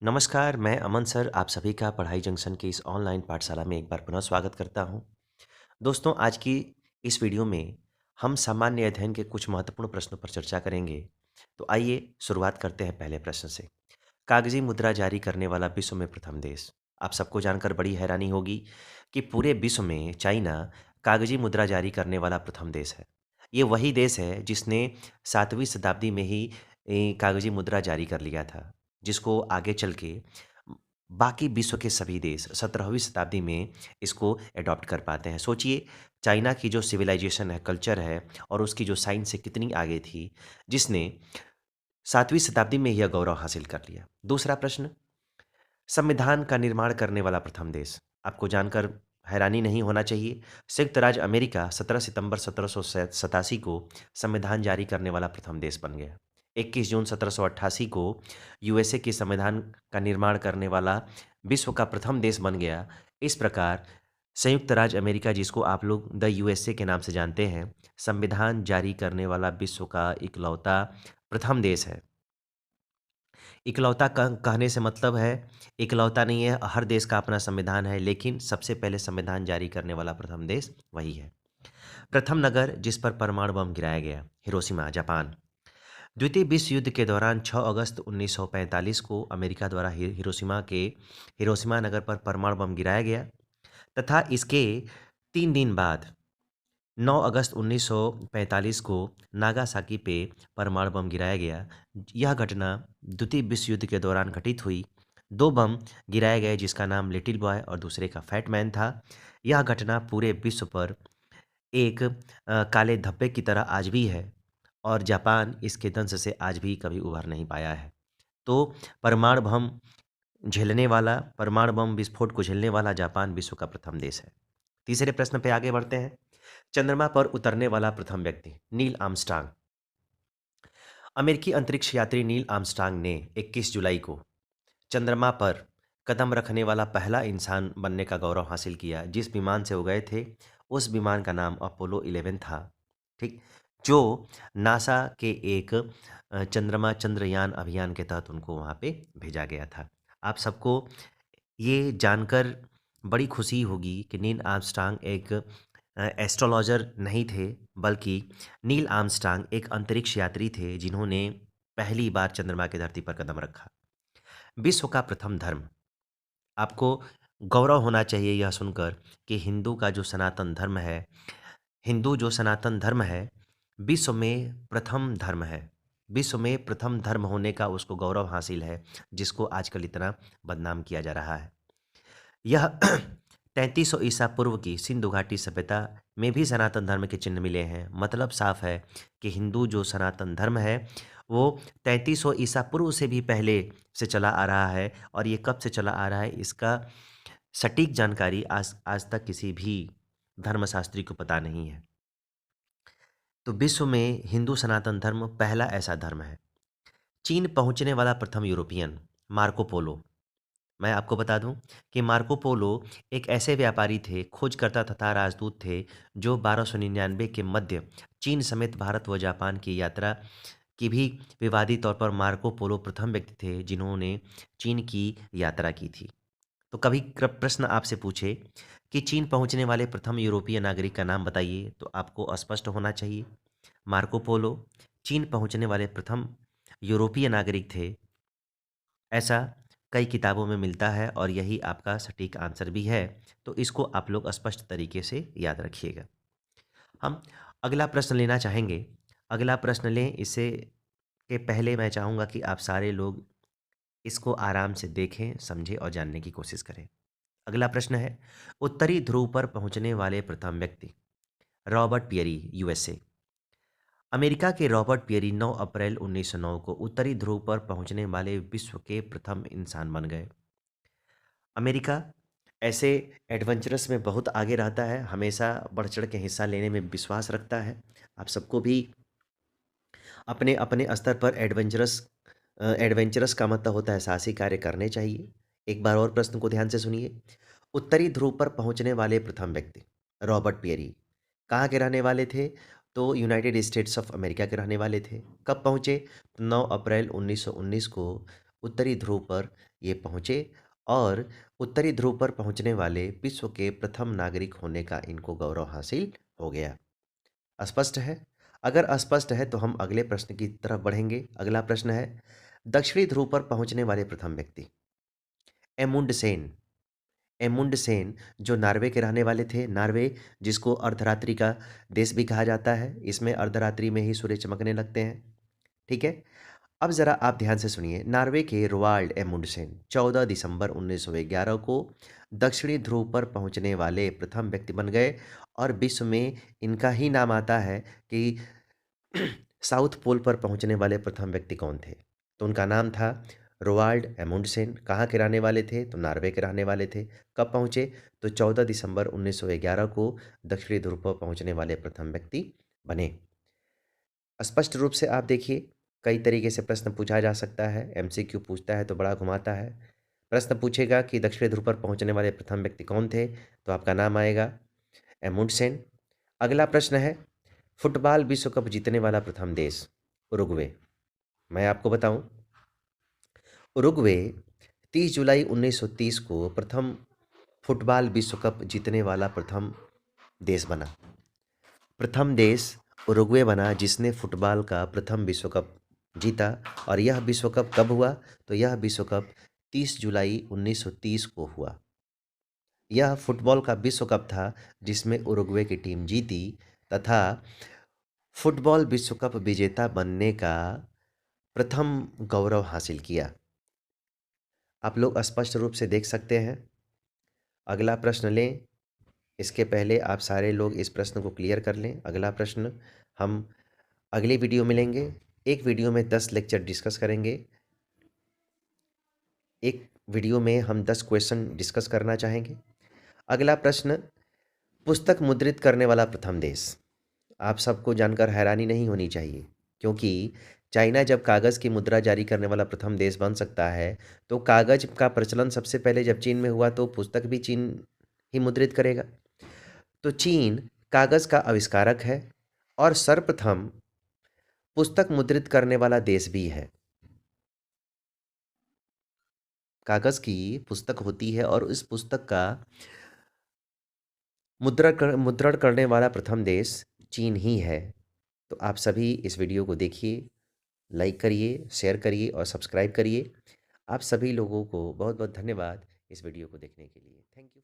नमस्कार, मैं अमन सर आप सभी का पढ़ाई जंक्शन की इस ऑनलाइन पाठशाला में एक बार पुनः स्वागत करता हूँ। दोस्तों, आज की इस वीडियो में हम सामान्य अध्ययन के कुछ महत्वपूर्ण प्रश्नों पर चर्चा करेंगे। तो आइए शुरुआत करते हैं पहले प्रश्न से। कागज़ी मुद्रा जारी करने वाला विश्व में प्रथम देश। आप सबको जानकर बड़ी हैरानी होगी कि पूरे विश्व में चाइना कागज़ी मुद्रा जारी करने वाला प्रथम देश है। ये वही देश है जिसने 7वीं शताब्दी में ही कागज़ी मुद्रा जारी कर लिया था, जिसको आगे चल के बाकी विश्व के सभी देश 17वीं शताब्दी में इसको एडॉप्ट कर पाते हैं। सोचिए, चाइना की जो सिविलाइज़ेशन है, कल्चर है और उसकी जो साइंस है कितनी आगे थी, जिसने 7वीं शताब्दी में यह गौरव हासिल कर लिया। दूसरा प्रश्न, संविधान का निर्माण करने वाला प्रथम देश। आपको जानकर हैरानी नहीं होना चाहिए। संयुक्त राज्य अमेरिका 17 सितंबर 1787 को संविधान जारी करने वाला प्रथम देश बन गया। 21 जून 1788 को यूएसए के संविधान का निर्माण करने वाला विश्व का प्रथम देश बन गया। इस प्रकार संयुक्त राज्य अमेरिका, जिसको आप लोग द यूएसए के नाम से जानते हैं, संविधान जारी करने वाला विश्व का इकलौता प्रथम देश है। इकलौता कहने से मतलब है, इकलौता नहीं है, हर देश का अपना संविधान है, लेकिन सबसे पहले संविधान जारी करने वाला प्रथम देश वही है। प्रथम नगर जिस पर परमाणु बम गिराया गया, हिरोशिमा, जापान। द्वितीय विश्व युद्ध के दौरान 6 अगस्त 1945 को अमेरिका द्वारा हिरोशिमा नगर पर परमाणु बम गिराया गया तथा इसके 3 दिन बाद 9 अगस्त 1945 को नागासाकी पे परमाणु बम गिराया गया। यह घटना द्वितीय विश्व युद्ध के दौरान घटित हुई। 2 बम गिराए गए, जिसका नाम लिटिल बॉय और दूसरे का फैट मैन था। यह घटना पूरे विश्व पर एक काले धब्बे की तरह आज भी है और जापान इसके दंश से आज भी कभी उभर नहीं पाया है। तो परमाणु बम विस्फोट को झेलने वाला जापान विश्व का प्रथम देश है। तीसरे प्रश्न पे आगे बढ़ते हैं। चंद्रमा पर उतरने वाला प्रथम व्यक्ति, नील आर्मस्ट्रांग। अमेरिकी अंतरिक्ष यात्री नील आर्मस्ट्रांग ने 21 जुलाई को चंद्रमा पर कदम रखने वाला पहला इंसान बनने का गौरव हासिल किया। जिस विमान से वो गए थे, उस विमान का नाम अपोलो 11 था। ठीक, जो नासा के एक चंद्रयान अभियान के तहत उनको वहाँ पे भेजा गया था। आप सबको ये जानकर बड़ी खुशी होगी कि नील आर्मस्ट्रांग एक एस्ट्रोलॉजर नहीं थे, बल्कि नील आर्मस्ट्रांग एक अंतरिक्ष यात्री थे जिन्होंने पहली बार चंद्रमा की धरती पर कदम रखा। विश्व का प्रथम धर्म। आपको गौरव होना चाहिए यह सुनकर कि हिंदू जो सनातन धर्म है, विश्व में प्रथम धर्म है। विश्व में प्रथम धर्म होने का उसको गौरव हासिल है, जिसको आजकल इतना बदनाम किया जा रहा है। यह 3300 ईसा पूर्व की सिंधु घाटी सभ्यता में भी सनातन धर्म के चिन्ह मिले हैं। मतलब साफ है कि हिंदू जो सनातन धर्म है, वो 3300 ईसा पूर्व से भी पहले से चला आ रहा है और ये कब से चला आ रहा है, इसका सटीक जानकारी आज आज तक किसी भी धर्मशास्त्री को पता नहीं है। तो विश्व में हिंदू सनातन धर्म पहला ऐसा धर्म है। चीन पहुंचने वाला प्रथम यूरोपियन, मार्को पोलो। मैं आपको बता दूं कि मार्को पोलो एक ऐसे व्यापारी थे, खोजकर्ता तथा राजदूत थे, जो 1299 के मध्य चीन समेत भारत व जापान की यात्रा की भी विवादित तौर पर मार्को पोलो प्रथम व्यक्ति थे जिन्होंने चीन की यात्रा की थी। तो कभी प्रश्न आपसे पूछे कि चीन पहुंचने वाले प्रथम यूरोपीय नागरिक का नाम बताइए, तो आपको स्पष्ट होना चाहिए, मार्को पोलो चीन पहुंचने वाले प्रथम यूरोपीय नागरिक थे। ऐसा कई किताबों में मिलता है और यही आपका सटीक आंसर भी है। तो इसको आप लोग स्पष्ट तरीके से याद रखिएगा। हम अगला प्रश्न लेना चाहेंगे। अगला प्रश्न लें, इससे के पहले मैं चाहूँगा कि आप सारे लोग इसको आराम से देखें, समझें और जानने की कोशिश करें। अगला प्रश्न है, उत्तरी ध्रुव पर पहुंचने वाले प्रथम व्यक्ति, रॉबर्ट पियरी, यूएसए। अमेरिका के रॉबर्ट पियरी 9 अप्रैल 1909 को उत्तरी ध्रुव पर पहुंचने वाले विश्व के प्रथम इंसान बन गए। अमेरिका ऐसे एडवेंचरस में बहुत आगे रहता है, हमेशा बढ़ चढ़ के हिस्सा लेने में विश्वास रखता है। आप सबको भी अपने अपने स्तर पर एडवेंचरस का मतलब होता है साहसी कार्य करने चाहिए। एक बार और प्रश्न को ध्यान से सुनिए। उत्तरी ध्रुव पर पहुंचने वाले प्रथम व्यक्ति, रॉबर्ट पियरी, कहाँ के रहने वाले थे? तो यूनाइटेड स्टेट्स ऑफ अमेरिका के रहने वाले थे। कब पहुँचे? 9 अप्रैल 1919 को उत्तरी ध्रुव पर ये पहुँचे और उत्तरी ध्रुव पर पहुँचने वाले विश्व के प्रथम नागरिक होने का इनको गौरव हासिल हो गया। स्पष्ट है? अगर अस्पष्ट है तो हम अगले प्रश्न की तरफ बढ़ेंगे। अगला प्रश्न है, दक्षिणी ध्रुव पर पहुँचने वाले प्रथम व्यक्ति। एमुंडसेन। एमुंडसेन जो नॉर्वे के रहने वाले थे। नॉर्वे जिसको अर्धरात्रि का देश भी कहा जाता है। इसमें अर्धरात्रि में ही सूर्य चमकने लगते हैं। ठीक है? अब ज़रा आप ध्यान से सुनिए। नॉर्वे के रोवाल्ड एमुंडसेन 14 दिसंबर 1911 को दक्षिणी ध्रुव पर पहुंचने वाले प्रथम व्यक्ति बन गए और विश्व में इनका ही नाम आता है कि साउथ पोल पर पहुंचने वाले प्रथम व्यक्ति कौन थे। तो उनका नाम था रोवाल्ड एमुंडसेन। कहाँ के रहने वाले थे? तो नॉर्वे के रहने वाले थे। कब पहुँचे? तो 14 दिसंबर 1911 को दक्षिणी ध्रुव पर पहुँचने वाले प्रथम व्यक्ति बने। स्पष्ट रूप से आप देखिए, कई तरीके से प्रश्न पूछा जा सकता है। एमसीक्यू पूछता है तो बड़ा घुमाता है। प्रश्न पूछेगा कि दक्षिणी ध्रुव पर पहुँचने वाले प्रथम व्यक्ति कौन थे, तो आपका नाम आएगा एमुंडसेन। अगला प्रश्न है, फुटबॉल विश्व कप जीतने वाला प्रथम देश। उरुग्वे। मैं आपको बताऊं, उरुग्वे 30 जुलाई 1930 को प्रथम फुटबॉल विश्व कप जीतने वाला प्रथम देश बना। प्रथम देश उरुग्वे बना जिसने फुटबॉल का प्रथम विश्व कप जीता। और यह विश्व कप कब हुआ? तो यह विश्व कप 30 जुलाई 1930 को हुआ। यह फुटबॉल का विश्व कप था जिसमें उरुग्वे की टीम जीती तथा फुटबॉल विश्व कप विजेता बनने का प्रथम गौरव हासिल किया। आप लोग स्पष्ट रूप से देख सकते हैं। अगला प्रश्न लें। इसके पहले आप सारे लोग इस प्रश्न को क्लियर कर लें। अगला प्रश्न हम अगली वीडियो में लेंगे। एक वीडियो में 10 लेक्चर डिस्कस करेंगे। एक वीडियो में हम 10 क्वेश्चन डिस्कस करना चाहेंगे। अगला प्रश्न, पुस्तक मुद्रित करने वाला प्रथम देश। आप सबको जानकर हैरानी नहीं होनी चाहिए, क्योंकि चाइना जब कागज़ की मुद्रा जारी करने वाला प्रथम देश बन सकता है, तो कागज़ का प्रचलन सबसे पहले जब चीन में हुआ तो पुस्तक भी चीन ही मुद्रित करेगा। तो चीन कागज़ का आविष्कारक है और सर्वप्रथम पुस्तक मुद्रित करने वाला देश भी है। कागज़ की पुस्तक होती है और इस पुस्तक का मुद्रण करने वाला प्रथम देश चीन ही है। तो आप सभी इस वीडियो को देखिए, लाइक करिए, शेयर करिए और सब्सक्राइब करिए। आप सभी लोगों को बहुत बहुत धन्यवाद इस वीडियो को देखने के लिए। Thank you.